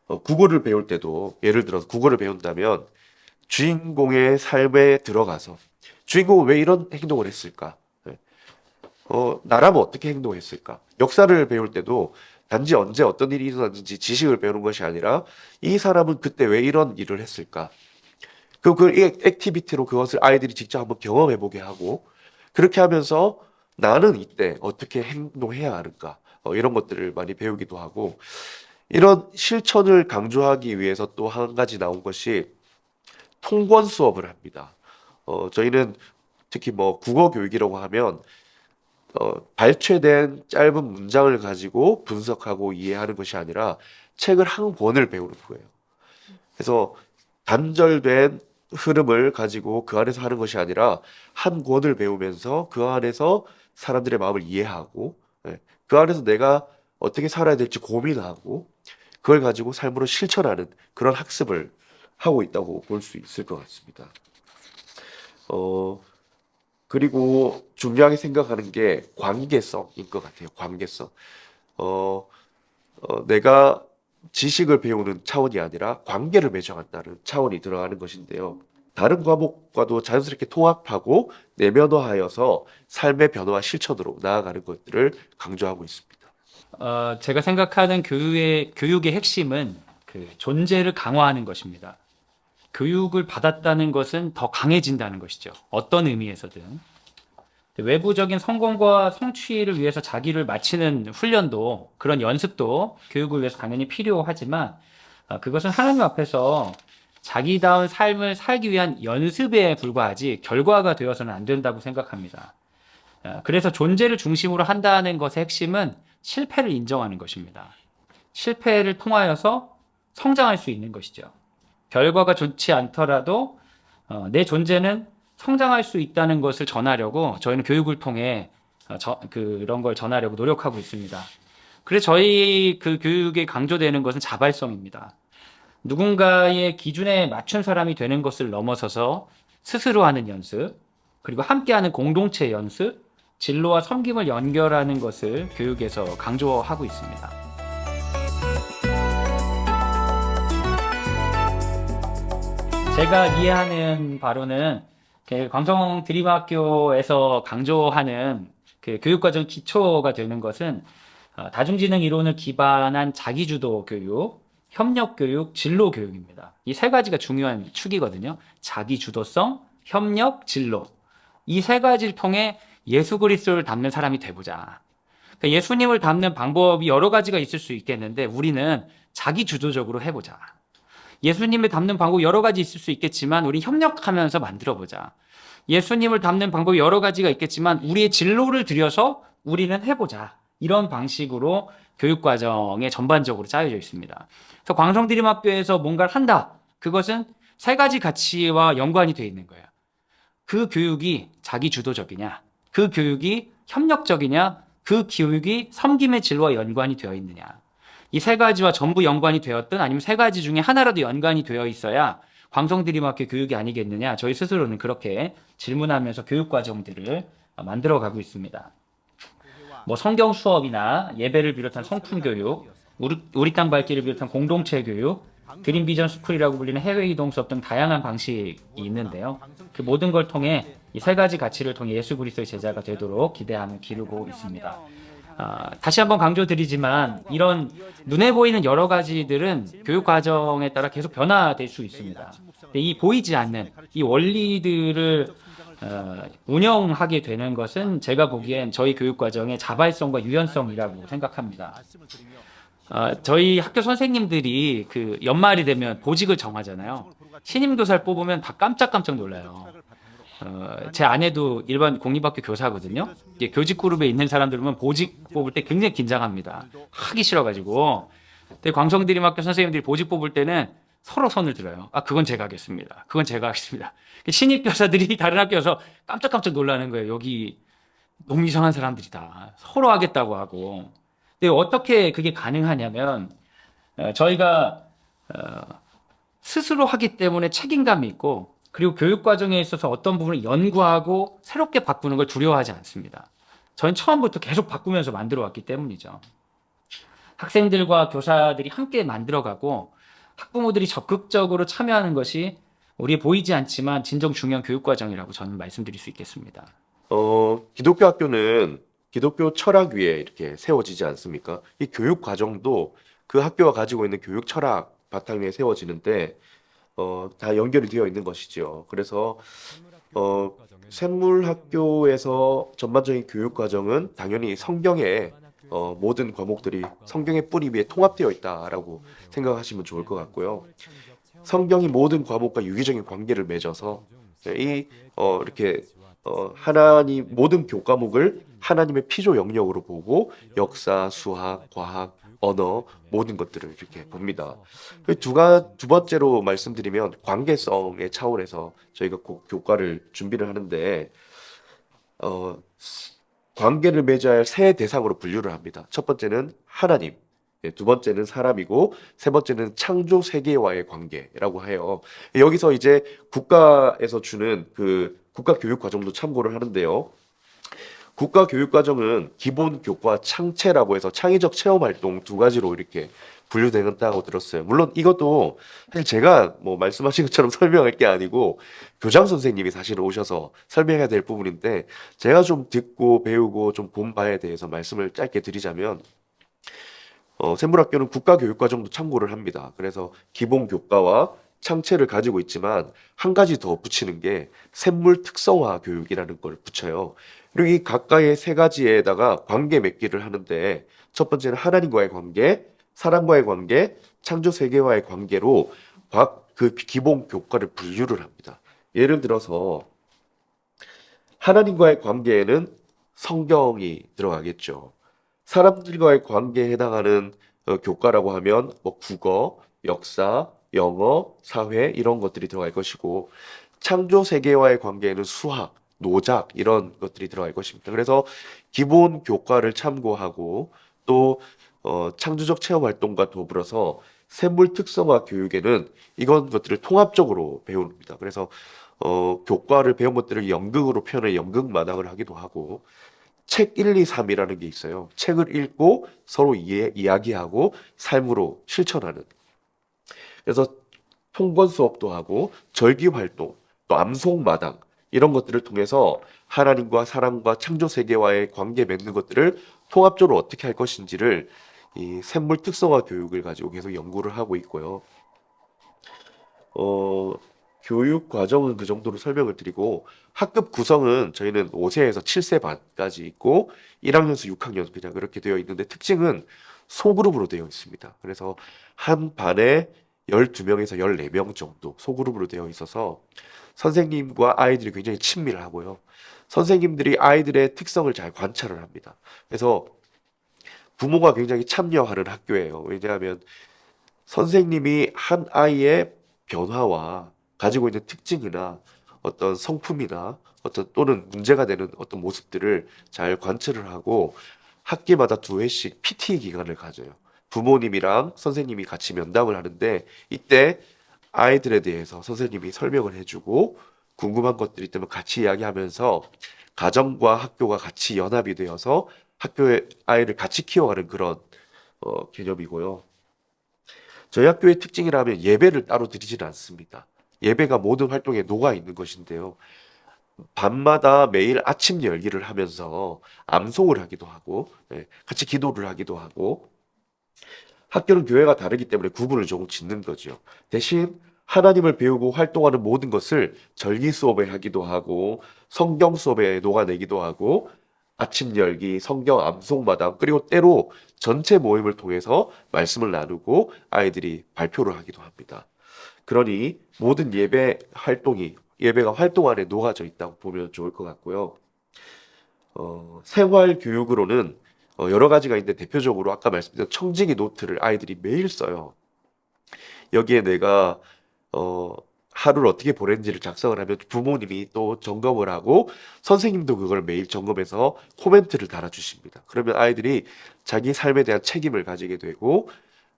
국어를 배울 때도 예를 들어서 국어를 배운다면 주인공의 삶에 들어가서 주인공은 왜 이런 행동을 했을까? 나라면 어떻게 행동했을까? 역사를 배울 때도 단지 언제 어떤 일이 일어났는지 지식을 배우는 것이 아니라 이 사람은 그때 왜 이런 일을 했을까? 그 액티비티로 그것을 아이들이 직접 한번 경험해보게 하고 그렇게 하면서 나는 이때 어떻게 행동해야 하는가? 이런 것들을 많이 배우기도 하고 이런 실천을 강조하기 위해서 또 한 가지 나온 것이 통권 수업을 합니다. 저희는 특히 뭐 국어 교육이라고 하면 발췌된 짧은 문장을 가지고 분석하고 이해하는 것이 아니라 책을 한 권을 배우는 거예요. 그래서 단절된 흐름을 가지고 그 안에서 하는 것이 아니라 한 권을 배우면서 그 안에서 사람들의 마음을 이해하고 그 안에서 내가 어떻게 살아야 될지 고민하고 그걸 가지고 삶으로 실천하는 그런 학습을 하고 있다고 볼 수 있을 것 같습니다. 그리고 중요하게 생각하는 게 관계성인 것 같아요. 관계성. 내가 지식을 배우는 차원이 아니라 관계를 맺어간다는 차원이 들어가는 것인데요. 다른 과목과도 자연스럽게 통합하고 내면화하여서 삶의 변화와 실천으로 나아가는 것들을 강조하고 있습니다. 제가 생각하는 교육의 핵심은 그 존재를 강화하는 것입니다. 교육을 받았다는 것은 더 강해진다는 것이죠. 어떤 의미에서든. 외부적인 성공과 성취를 위해서 자기를 마치는 훈련도, 그런 연습도 교육을 위해서 당연히 필요하지만, 그것은 하나님 앞에서 자기다운 삶을 살기 위한 연습에 불과하지 결과가 되어서는 안 된다고 생각합니다. 그래서 존재를 중심으로 한다는 것의 핵심은 실패를 인정하는 것입니다. 실패를 통하여서 성장할 수 있는 것이죠. 결과가 좋지 않더라도 내 존재는 성장할 수 있다는 것을 전하려고 저희는 교육을 통해 그런 걸 전하려고 노력하고 있습니다. 그래서 저희 그 교육에 강조되는 것은 자발성입니다. 누군가의 기준에 맞춘 사람이 되는 것을 넘어서서 스스로 하는 연습, 그리고 함께하는 공동체 연습, 진로와 섬김을 연결하는 것을 교육에서 강조하고 있습니다. 제가 이해하는 바로는 광성 드림학교에서 강조하는 그 교육과정 기초가 되는 것은 다중지능 이론을 기반한 자기주도 교육, 협력교육, 진로교육입니다. 이 세 가지가 중요한 축이거든요. 자기주도성, 협력, 진로. 이 세 가지를 통해 예수 그리스도를 닮는 사람이 돼보자. 그러니까 예수님을 닮는 방법이 여러 가지가 있을 수 있겠는데 우리는 자기주도적으로 해보자. 예수님을 닮는 방법이 여러 가지 있을 수 있겠지만 우리 협력하면서 만들어보자. 예수님을 닮는 방법이 여러 가지가 있겠지만 우리의 진로를 들여서 우리는 해보자. 이런 방식으로 교육과정에 전반적으로 짜여져 있습니다. 그래서 광성드림학교에서 뭔가를 한다. 그것은 세 가지 가치와 연관이 되어 있는 거예요. 그 교육이 자기주도적이냐, 그 교육이 협력적이냐, 그 교육이 섬김의 진로와 연관이 되어 있느냐. 이 세 가지와 전부 연관이 되었든 아니면 세 가지 중에 하나라도 연관이 되어 있어야 광성드림학교 교육이 아니겠느냐. 저희 스스로는 그렇게 질문하면서 교육과정들을 만들어가고 있습니다. 뭐 성경 수업이나 예배를 비롯한 성품 교육, 우리 땅 밝기를 비롯한 공동체 교육, 드림 비전 스쿨이라고 불리는 해외 이동 수업 등 다양한 방식이 있는데요. 그 모든 걸 통해 이 세 가지 가치를 통해 예수 그리스도의 제자가 되도록 기대함을 기르고 있습니다. 다시 한번 강조드리지만 이런 눈에 보이는 여러 가지들은 교육 과정에 따라 계속 변화될 수 있습니다. 이 보이지 않는 이 원리들을 운영하게 되는 것은 제가 보기엔 저희 교육 과정의 자발성과 유연성이라고 생각합니다. 저희 학교 선생님들이 그 연말이 되면 보직을 정하잖아요. 신임 교사를 뽑으면 다 깜짝깜짝 놀라요. 제 아내도 일반 공립학교 교사거든요. 이게 교직 그룹에 있는 사람들은 보직 뽑을 때 굉장히 긴장합니다. 하기 싫어가지고. 근데 광성대림학교 선생님들이 보직 뽑을 때는 서로 손을 들어요. 그건 제가 하겠습니다. 그건 제가 하겠습니다. 신입 교사들이 다른 학교에서 깜짝깜짝 놀라는 거예요. 여기 너무 이상한 사람들이다. 서로 하겠다고 하고. 근데 어떻게 그게 가능하냐면 저희가 스스로 하기 때문에 책임감이 있고, 그리고 교육 과정에 있어서 어떤 부분을 연구하고 새롭게 바꾸는 걸 두려워하지 않습니다. 저는 처음부터 계속 바꾸면서 만들어 왔기 때문이죠. 학생들과 교사들이 함께 만들어가고 학부모들이 적극적으로 참여하는 것이 우리의 보이지 않지만 진정 중요한 교육 과정이라고 저는 말씀드릴 수 있겠습니다. 기독교 학교는 기독교 철학 위에 이렇게 세워지지 않습니까? 이 교육 과정도 그 학교가 가지고 있는 교육 철학 바탕 위에 세워지는데, 다 연결이 되어 있는 것이죠. 그래서, 샘물학교에서 전반적인 교육 과정은 당연히 성경의 모든 과목들이 성경의 뿌리 위에 통합되어 있다라고 생각하시면 좋을 것 같고요. 성경이 모든 과목과 유기적인 관계를 맺어서 이렇게 하나님 모든 교과목을 하나님의 피조 영역으로 보고 역사, 수학, 과학, 언어 모든 것들을 이렇게 봅니다. 두 번째로 말씀드리면 관계성의 차원에서 저희가 교과를 준비를 하는데, 어, 관계를 맺어야 할 세 대상으로 분류를 합니다. 첫 번째는 하나님, 두 번째는 사람이고, 세 번째는 창조 세계와의 관계라고 해요. 여기서 이제 국가에서 주는 그 국가 교육 과정도 참고를 하는데요. 국가 교육 과정은 기본 교과 창체라고 해서 창의적 체험 활동 두 가지로 이렇게 분류된다고 들었어요. 물론 이것도 사실 제가 뭐 말씀하신 것처럼 설명할 게 아니고 교장 선생님이 사실 오셔서 설명해야 될 부분인데, 제가 좀 듣고 배우고 좀 본 바에 대해서 말씀을 짧게 드리자면, 샘물학교는 국가교육과정도 참고를 합니다. 그래서 기본 교과와 창체를 가지고 있지만 한 가지 더 붙이는 게 샘물 특성화 교육이라는 걸 붙여요. 그리고 이 가까이의 세 가지에다가 관계 맺기를 하는데, 첫 번째는 하나님과의 관계, 사람과의 관계, 창조 세계와의 관계로 그 기본 교과를 분류를 합니다. 예를 들어서 하나님과의 관계에는 성경이 들어가겠죠. 사람들과의 관계에 해당하는 교과라고 하면 뭐 국어, 역사, 영어, 사회 이런 것들이 들어갈 것이고, 창조 세계와의 관계에는 수학, 노작 이런 것들이 들어갈 것입니다. 그래서 기본 교과를 참고하고 또 창조적 체험 활동과 더불어서 샘물 특성화 교육에는 이런 것들을 통합적으로 배웁니다. 그래서 교과를 배운 것들을 연극으로 표현해 연극 마당을 하기도 하고, 책 1, 2, 3이라는 게 있어요. 책을 읽고 서로 이야기하고 삶으로 실천하는. 그래서 통권 수업도 하고 절기 활동, 또 암송 마당 이런 것들을 통해서 하나님과 사람과 창조 세계와의 관계 맺는 것들을 통합적으로 어떻게 할 것인지를 이 샘물 특성화 교육을 가지고 계속 연구를 하고 있고요. 교육 과정은 그 정도로 설명을 드리고, 학급 구성은 저희는 5세에서 7세 반까지 있고 1학년에서 6학년 그냥 그렇게 되어 있는데, 특징은 소그룹으로 되어 있습니다. 그래서 한 반에 12명에서 14명 정도 소그룹으로 되어 있어서 선생님과 아이들이 굉장히 친밀하고요. 선생님들이 아이들의 특성을 잘 관찰을 합니다. 그래서 부모가 굉장히 참여하는 학교예요. 왜냐하면 선생님이 한 아이의 변화와 가지고 있는 특징이나 어떤 성품이나 어떤 또는 문제가 되는 어떤 모습들을 잘 관찰을 하고 학기마다 2회씩 PT 기간을 가져요. 부모님이랑 선생님이 같이 면담을 하는데, 이때 아이들에 대해서 선생님이 설명을 해주고 궁금한 것들이 있다면 같이 이야기하면서 가정과 학교가 같이 연합이 되어서 학교의 아이를 같이 키워가는 그런 개념이고요. 저희 학교의 특징이라면 예배를 따로 드리지는 않습니다. 예배가 모든 활동에 녹아 있는 것인데요. 밤마다 매일 아침 열기를 하면서 암송을 하기도 하고, 같이 기도를 하기도 하고, 학교는 교회가 다르기 때문에 구분을 조금 짓는 거죠. 대신 하나님을 배우고 활동하는 모든 것을 절기 수업에 하기도 하고 성경 수업에 녹아내기도 하고 아침 열기, 성경 암송마당, 그리고 때로 전체 모임을 통해서 말씀을 나누고 아이들이 발표를 하기도 합니다. 그러니 모든 예배가 활동 안에 녹아져 있다고 보면 좋을 것 같고요. 생활 교육으로는 여러 가지가 있는데 대표적으로 아까 말씀드린 청지기 노트를 아이들이 매일 써요. 여기에 내가 하루를 어떻게 보냈는지를 작성을 하면 부모님이 또 점검을 하고 선생님도 그걸 매일 점검해서 코멘트를 달아주십니다. 그러면 아이들이 자기 삶에 대한 책임을 가지게 되고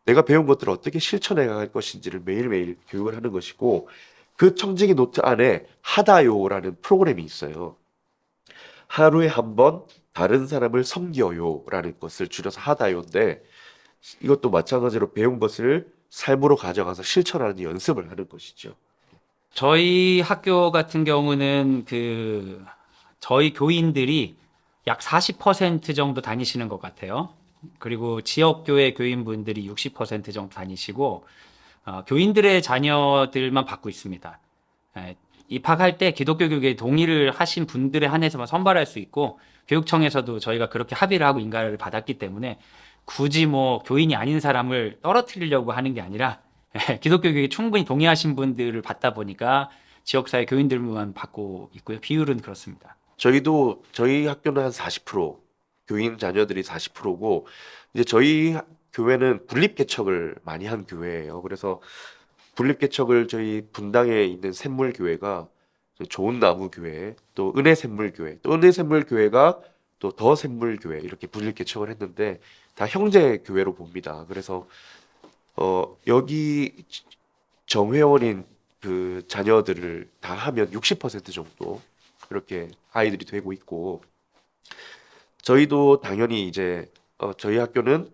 내가 배운 것들을 어떻게 실천해 갈 것인지를 매일매일 교육을 하는 것이고, 그 청지기 노트 안에 하다요라는 프로그램이 있어요. 하루에 한 번 다른 사람을 섬겨요라는 것을 줄여서 하다요인데, 이것도 마찬가지로 배운 것을 삶으로 가져가서 실천하는 연습을 하는 것이죠. 저희 학교 같은 경우는 저희 교인들이 약 40% 정도 다니시는 것 같아요. 그리고 지역교회 교인분들이 60% 정도 다니시고, 교인들의 자녀들만 받고 있습니다. 입학할 때 기독교 교육에 동의를 하신 분들에 한해서만 선발할 수 있고, 교육청에서도 저희가 그렇게 합의를 하고 인가를 받았기 때문에 굳이 뭐 교인이 아닌 사람을 떨어뜨리려고 하는 게 아니라 기독교 교육에 충분히 동의하신 분들을 받다 보니까 지역사회 교인들만 받고 있고요. 비율은 그렇습니다. 저희 학교는 한 40%, 교인 자녀들이 40%고, 이제 저희 교회는 분립개척을 많이 한 교회예요. 그래서 분립개척을 저희 분당에 있는 샘물교회가 좋은 나무 교회, 또 은혜샘물교회, 또 은혜샘물교회가 또 더 샘물교회, 이렇게 분립개척을 했는데 다 형제 교회로 봅니다. 그래서 여기 정회원인 그 자녀들을 다 하면 60% 정도 그렇게 아이들이 되고 있고, 저희도 당연히 이제 저희 학교는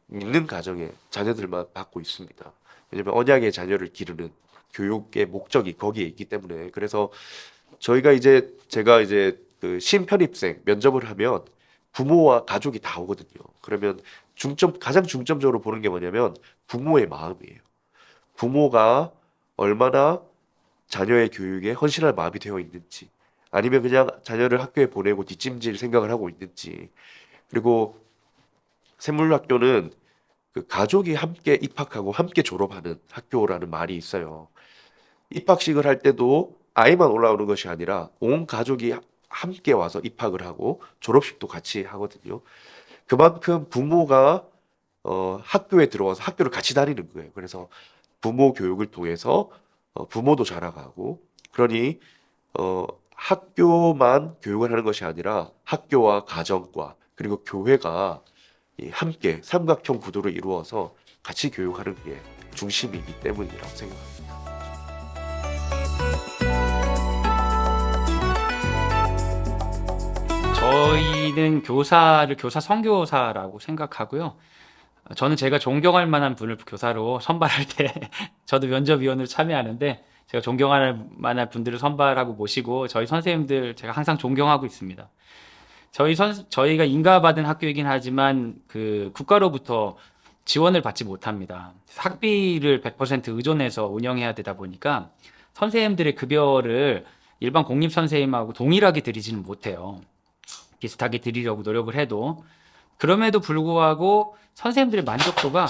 믿는 가정의 자녀들만 받고 있습니다. 왜냐면 언약의 자녀를 기르는 교육의 목적이 거기에 있기 때문에. 그래서 제가 이제 그 신편입생 면접을 하면 부모와 가족이 다 오거든요. 그러면 가장 중점적으로 보는 게 뭐냐면 부모의 마음이에요. 부모가 얼마나 자녀의 교육에 헌신할 마음이 되어 있는지, 아니면 그냥 자녀를 학교에 보내고 뒷짐질 생각을 하고 있는지. 그리고 샘물학교는 그 가족이 함께 입학하고 함께 졸업하는 학교라는 말이 있어요. 입학식을 할 때도 아이만 올라오는 것이 아니라 온 가족이 함께 와서 입학을 하고 졸업식도 같이 하거든요. 그만큼 부모가 학교에 들어와서 학교를 같이 다니는 거예요. 그래서 부모 교육을 통해서 부모도 자라가고, 그러니 학교만 교육을 하는 것이 아니라 학교와 가정과 그리고 교회가 함께 삼각형 구도를 이루어서 같이 교육하는 게 중심이기 때문이라고 생각합니다. 저희는 교사 선교사라고 생각하고요. 저는 제가 존경할 만한 분을 교사로 선발할 때 저도 면접위원으로 참여하는데, 제가 존경할 만한 분들을 선발하고 모시고 저희 선생님들 제가 항상 존경하고 있습니다. 저희가 인가받은 학교이긴 하지만 그 국가로부터 지원을 받지 못합니다. 학비를 100% 의존해서 운영해야 되다 보니까 선생님들의 급여를 일반 공립 선생님하고 동일하게 드리지는 못해요. 비슷하게 드리려고 노력을 해도. 그럼에도 불구하고 선생님들의 만족도가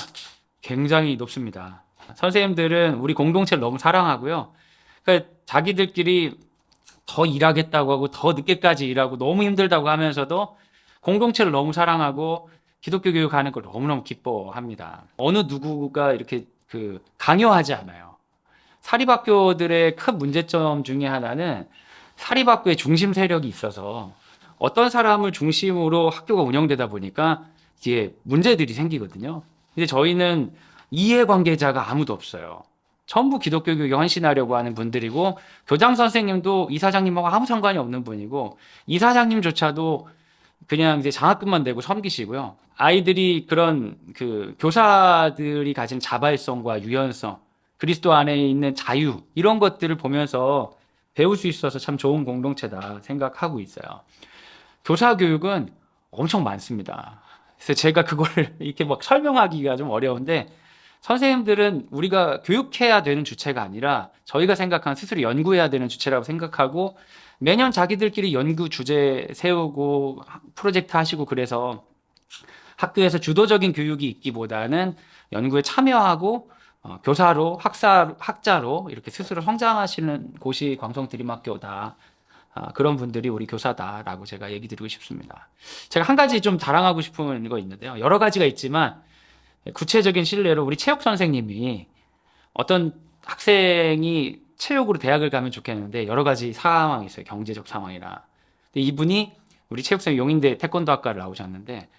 굉장히 높습니다. 선생님들은 우리 공동체를 너무 사랑하고요. 그러니까 자기들끼리 더 일하겠다고 하고 더 늦게까지 일하고 너무 힘들다고 하면서도 공동체를 너무 사랑하고 기독교 교육하는 걸 너무너무 기뻐합니다. 어느 누구가 이렇게 강요하지 않아요. 사립학교들의 큰 문제점 중에 하나는 사립학교의 중심 세력이 있어서 어떤 사람을 중심으로 학교가 운영되다 보니까 이게 문제들이 생기거든요. 근데 저희는 이해관계자가 아무도 없어요. 전부 기독교 교육에 헌신하려고 하는 분들이고, 교장 선생님도 이사장님하고 아무 상관이 없는 분이고, 이사장님조차도 그냥 이제 장학금만 내고 섬기시고요. 아이들이 그런 교사들이 가진 자발성과 유연성, 그리스도 안에 있는 자유, 이런 것들을 보면서 배울 수 있어서 참 좋은 공동체다 생각하고 있어요. 교사 교육은 엄청 많습니다. 그래서 제가 그걸 이렇게 막 설명하기가 좀 어려운데, 선생님들은 우리가 교육해야 되는 주체가 아니라 저희가 생각하는 스스로 연구해야 되는 주체라고 생각하고 매년 자기들끼리 연구 주제 세우고 프로젝트 하시고 그래서 학교에서 주도적인 교육이 있기보다는 연구에 참여하고 교사로 학자로 이렇게 스스로 성장하시는 곳이 광성드림학교다. 그런 분들이 우리 교사다라고 제가 얘기 드리고 싶습니다. 제가 한 가지 좀 자랑하고 싶은 거 있는데요. 여러 가지가 있지만 구체적인 실례로 우리 체육 선생님이 어떤 학생이 체육으로 대학을 가면 좋겠는데 여러 가지 상황이 있어요. 경제적 상황이라. 근데 이분이 우리 체육생 용인대 태권도 학과를 나오셨는데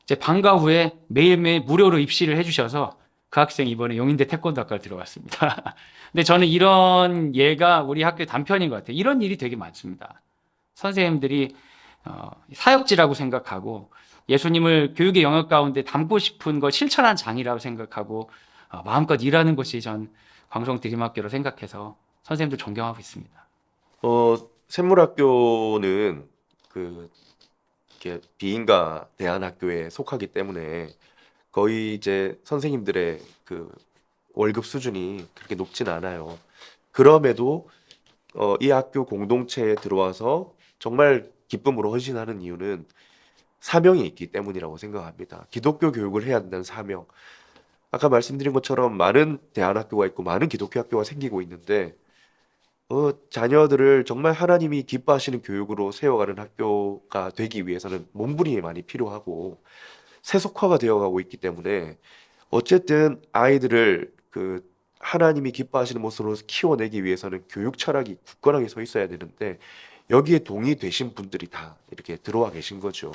이제 방과 후에 매일매일 무료로 입시를 해주셔서 그 학생이 이번에 용인대 태권도 학과를 들어갔습니다. 근데 저는 이런 예가 우리 학교의 단편인 것 같아요. 이런 일이 되게 많습니다. 선생님들이 사역지라고 생각하고 예수님을 교육의 영역 가운데 담고 싶은 걸 실천한 장이라고 생각하고 마음껏 일하는 것이 전 광성드림학교로 생각해서 선생님들 존경하고 있습니다. 샘물학교는 그 이렇게 비인가 대안학교에 속하기 때문에 거의 이제 선생님들의 그 월급 수준이 그렇게 높진 않아요. 그럼에도 이 학교 공동체에 들어와서 정말 기쁨으로 헌신하는 이유는 사명이 있기 때문이라고 생각합니다. 기독교 교육을 해야 한다는 사명. 아까 말씀드린 것처럼 많은 대안학교가 있고 많은 기독교 학교가 생기고 있는데 자녀들을 정말 하나님이 기뻐하시는 교육으로 세워가는 학교가 되기 위해서는 몸부림이 많이 필요하고 세속화가 되어가고 있기 때문에 어쨌든 아이들을 그 하나님이 기뻐하시는 모습으로 키워내기 위해서는 교육 철학이 굳건하게 서 있어야 되는데 여기에 동의되신 분들이 다 이렇게 들어와 계신 거죠.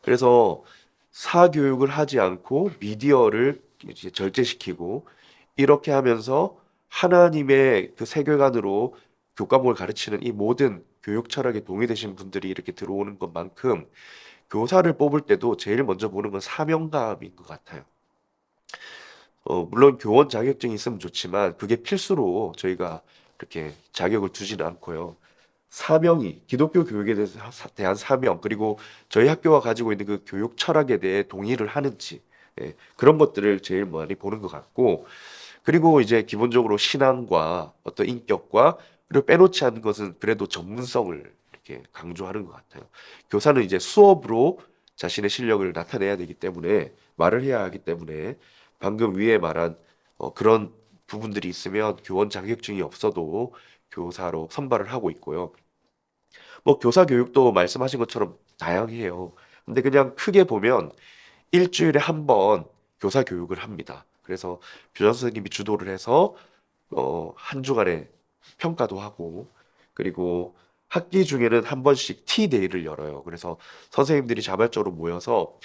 그래서 사교육을 하지 않고 미디어를 이제 절제시키고 이렇게 하면서 하나님의 그 세계관으로 교과목을 가르치는 이 모든 교육 철학에 동의되신 분들이 이렇게 들어오는 것만큼 교사를 뽑을 때도 제일 먼저 보는 건 사명감인 것 같아요. 물론 교원 자격증이 있으면 좋지만 그게 필수로 저희가 이렇게 자격을 두지는 않고요. 사명이 기독교 교육에 대한 사명 그리고 저희 학교가 가지고 있는 그 교육 철학에 대해 동의를 하는지 그런 것들을 제일 많이 보는 것 같고 그리고 이제 기본적으로 신앙과 어떤 인격과 그리고 빼놓지 않는 것은 그래도 전문성을 이렇게 강조하는 것 같아요. 교사는 이제 수업으로 자신의 실력을 나타내야 되기 때문에 말을 해야 하기 때문에 방금 위에 말한 그런 부분들이 있으면 교원 자격증이 없어도 교사로 선발을 하고 있고요. 뭐 교사 교육도 말씀하신 것처럼 다양해요. 근데 그냥 크게 보면 일주일에 한 번 교사 교육을 합니다. 그래서 교장 선생님이 주도를 해서 한 주간에 평가도 하고 그리고 학기 중에는 한 번씩 T데이를 열어요. 그래서 선생님들이 자발적으로 모여서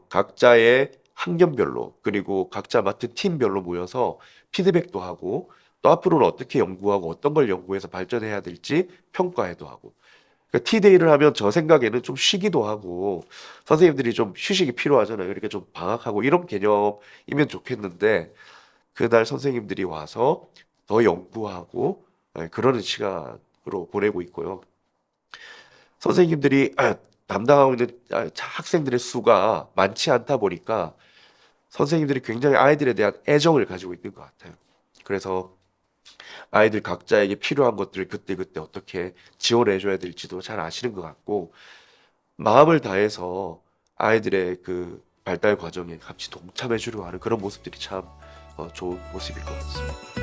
각자의 학년별로 그리고 각자 맡은 팀별로 모여서 피드백도 하고 또 앞으로는 어떻게 연구하고 어떤 걸 연구해서 발전해야 될지 평가해도 하고 그러니까 T데이를 하면 저 생각에는 좀 쉬기도 하고 선생님들이 좀 휴식이 필요하잖아요. 그러니까 좀 방학하고 이런 개념이면 좋겠는데 그날 선생님들이 와서 더 연구하고 그러는 시간으로 보내고 있고요. 선생님들이 담당하고 있는 학생들의 수가 많지 않다 보니까 선생님들이 굉장히 아이들에 대한 애정을 가지고 있는 것 같아요. 그래서 아이들 각자에게 필요한 것들을 그때그때 어떻게 지원해 줘야 될지도 잘 아시는 것 같고 마음을 다해서 아이들의 그 발달 과정에 같이 동참해 주려고 하는 그런 모습들이 참 좋은 모습일 것 같습니다.